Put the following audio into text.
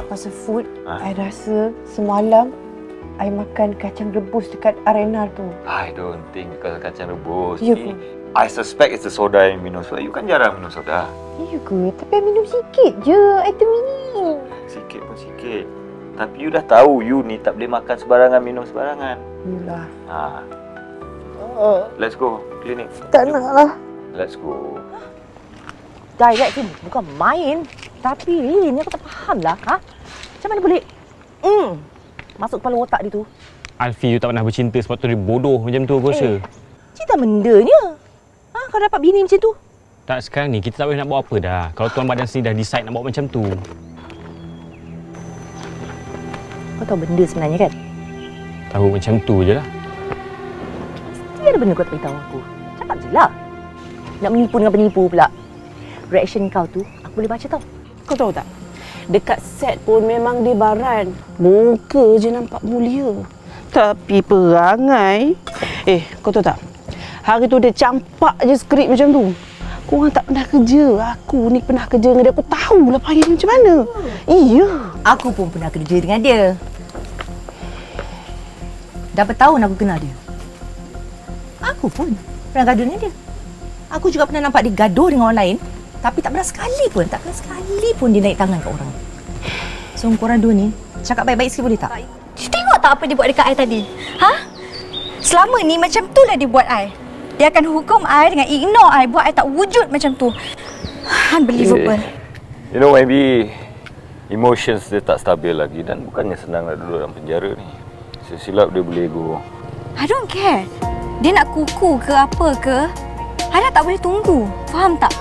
pasal food, I rasa semalam I makan kacang rebus dekat arena tu. I don't think because kacang rebus. Ya ke? I suspect it's the soda yang minum soda. You kan jarang minum soda. Ya ke? Tapi I minum sikit je item ini. Sikit pun sikit. Tapi you dah tahu you ni tak boleh makan sembarangan, minum sembarangan. Yalah. Let's go klinik. Tak nak lah. Let's go. Direct ni bukan main. Tapi ni aku tak faham lah. Macam mana boleh masuk kepala otak dia tu? Alfie, you tak pernah bercinta sebab tu dia bodoh macam tu aku rasa. Cinta mendanya. Kau dapat bini macam tu? Tak, sekarang ni kita tak boleh nak buat apa dah. Kalau tuan badan sendiri dah decide nak buat macam tu. Kau tahu benda sebenarnya kan? Tahu macam tu je lah. Mesti ada benda kau tak beritahu aku. Cakap je lah. Nak menipu dengan penipu pula. Reaction kau tu, aku boleh baca tau. Kau tahu tak? Dekat set pun memang dia baran. Muka je nampak mulia. Tapi perangai... kau tahu tak? Hari tu dia campak je skrip macam tu. Korang tak pernah kerja. Aku ni pernah kerja dengan dia. Aku tahulah payah dia macam mana. Iya. Aku pun pernah kerja dengan dia. Dah bertahun aku kenal dia. Aku pun pernah gaduh dengan dia. Aku juga pernah nampak dia gaduh dengan orang lain. Tapi tak pernah sekali pun dia naik tangan kat orang. So, korang dua ni cakap baik-baik sikit boleh tak? Tengok tak apa dia buat dekat I tadi? Selama ni macam tu lah dia buat I. Dia akan hukum I dengan ignore I, buat I tak wujud macam tu. Unbelievable. You know, maybe emotions dia tak stabil lagi dan bukannya senang nak duduk dalam penjara ni. Silap dia boleh go. I don't care. Dia nak kuku ke apa ke, I dah tak boleh tunggu. Faham tak?